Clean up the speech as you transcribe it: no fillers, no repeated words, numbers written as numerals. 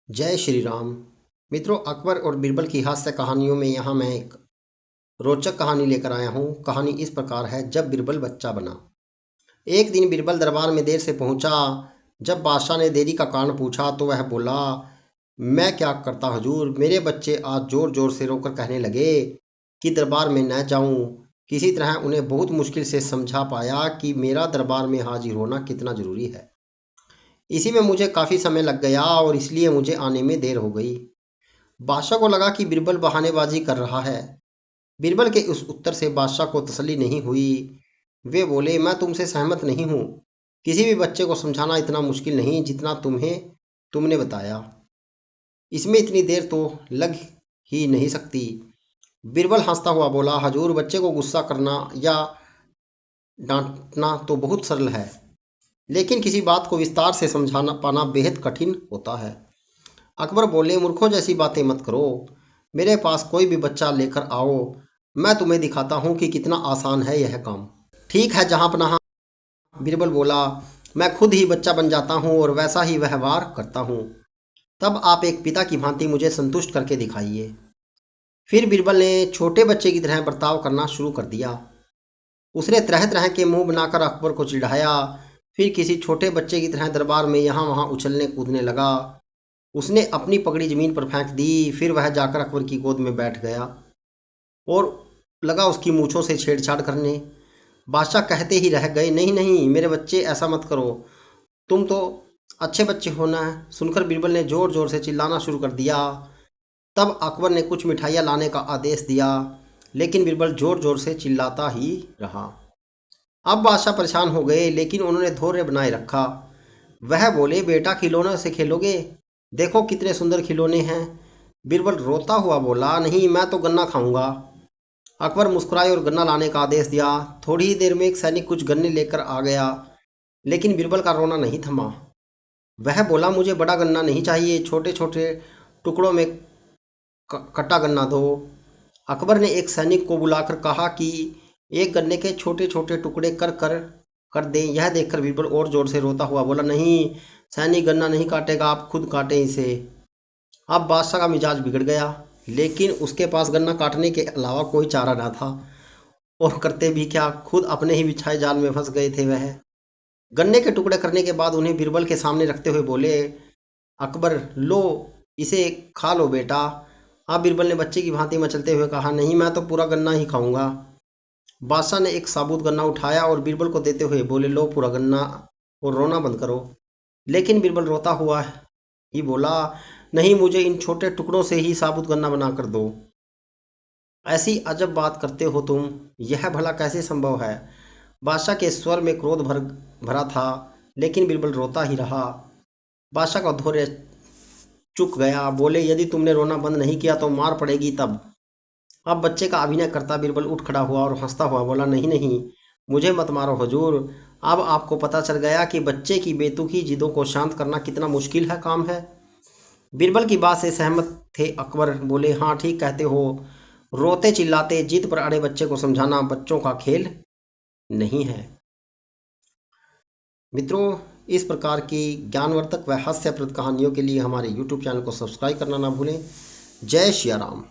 जय श्री राम। मित्रों, अकबर और बीरबल की हास्य कहानियों में यहाँ मैं एक रोचक कहानी लेकर आया हूँ। कहानी इस प्रकार है, जब बीरबल बच्चा बना। एक दिन बीरबल दरबार में देर से पहुंचा। जब बादशाह ने देरी का कारण पूछा तो वह बोला, मैं क्या करता हुजूर, मेरे बच्चे आज जोर जोर से रोकर कहने लगे कि दरबार में न जाऊं। किसी तरह उन्हें बहुत मुश्किल से समझा पाया कि मेरा दरबार में हाजिर होना कितना जरूरी है। इसी में मुझे काफी समय लग गया और इसलिए मुझे आने में देर हो गई। बादशाह को लगा कि बीरबल बहानेबाजी कर रहा है। बीरबल के उस उत्तर से बादशाह को तसल्ली नहीं हुई। वे बोले, मैं तुमसे सहमत नहीं हूँ। किसी भी बच्चे को समझाना इतना मुश्किल नहीं जितना तुमने बताया। इसमें इतनी देर तो लग ही नहीं सकती। बीरबल हंसता हुआ बोला, हजूर, बच्चे को गुस्सा करना या डांटना तो बहुत सरल है, लेकिन किसी बात को विस्तार से समझाना पाना बेहद कठिन होता है। अकबर बोले, मूर्खों जैसी बातें मत करो। मेरे पास कोई भी बच्चा लेकर आओ, मैं तुम्हें दिखाता हूँ कि कितना आसान है यह काम। ठीक है जहां पनाह, बीरबल बोला, मैं खुद ही बच्चा बन जाता हूँ और वैसा ही व्यवहार करता हूँ। तब आप एक पिता की भांति मुझे संतुष्ट करके दिखाइए। फिर बीरबल ने छोटे बच्चे की तरह बर्ताव करना शुरू कर दिया। उसने तरह तरह के मुंह बनाकर अकबर को चिढ़ाया। फिर किसी छोटे बच्चे की तरह दरबार में यहाँ वहाँ उछलने कूदने लगा। उसने अपनी पगड़ी जमीन पर फेंक दी। फिर वह जाकर अकबर की गोद में बैठ गया और लगा उसकी मूछों से छेड़छाड़ करने। बादशाह कहते ही रह गए, नहीं नहीं मेरे बच्चे, ऐसा मत करो, तुम तो अच्छे बच्चे हो ना। सुनकर बीरबल ने जोर जोर से चिल्लाना शुरू कर दिया। तब अकबर ने कुछ मिठाइयाँ लाने का आदेश दिया, लेकिन बीरबल जोर जोर से चिल्लाता ही रहा। अब बादशाह परेशान हो गए, लेकिन उन्होंने धैर्य बनाए रखा। वह बोले, बेटा, खिलौनों से खेलोगे? देखो कितने सुंदर खिलौने हैं। बीरबल रोता हुआ बोला, नहीं, मैं तो गन्ना खाऊंगा। अकबर मुस्कुराए और गन्ना लाने का आदेश दिया। थोड़ी ही देर में एक सैनिक कुछ गन्ने लेकर आ गया, लेकिन बीरबल का रोना नहीं थमा। वह बोला, मुझे बड़ा गन्ना नहीं चाहिए, छोटे छोटे टुकड़ों में कटा गन्ना दो। अकबर ने एक सैनिक को बुलाकर कहा कि एक गन्ने के छोटे छोटे टुकड़े कर दें। यह देखकर बीरबल और जोर से रोता हुआ बोला, नहीं, सैनिक गन्ना नहीं काटेगा, आप खुद काटें इसे। अब बादशाह का मिजाज बिगड़ गया, लेकिन उसके पास गन्ना काटने के अलावा कोई चारा ना था, और करते भी क्या, खुद अपने ही बिछाए जाल में फंस गए थे वह। गन्ने के टुकड़े करने के बाद उन्हें बीरबल के सामने रखते हुए बोले, अकबर, लो, इसे खा लो बेटा। अब बीरबल ने बच्चे की भांति मचलते हुए कहा, नहीं, मैं तो पूरा गन्ना ही खाऊंगा। बादशाह ने एक साबुत गन्ना उठाया और बीरबल को देते हुए बोले, लो पूरा गन्ना, और रोना बंद करो। लेकिन बीरबल रोता हुआ ही बोला, नहीं, मुझे इन छोटे टुकड़ों से ही साबुत गन्ना बना कर दो। ऐसी अजब बात करते हो तुम, यह भला कैसे संभव है? बादशाह के स्वर में क्रोध भरा था, लेकिन बीरबल रोता ही रहा। बादशाह का धैर्य चुक गया। बोले, यदि तुमने रोना बंद नहीं किया तो मार पड़ेगी तब। अब बच्चे का अभिनय करता बीरबल उठ खड़ा हुआ और हंसता हुआ बोला, नहीं नहीं, मुझे मत मारो हुजूर। अब आपको पता चल गया कि बच्चे की बेतुकी जिदों को शांत करना कितना मुश्किल है काम है। बीरबल की बात से सहमत थे अकबर। बोले, हाँ, ठीक कहते हो। रोते चिल्लाते जिद पर अड़े बच्चे को समझाना बच्चों का खेल नहीं है। मित्रों, इस प्रकार की ज्ञानवर्धक व हास्यप्रद कहानियों के लिए हमारे YouTube चैनल को सब्सक्राइब करना ना भूलें। जय श्री राम।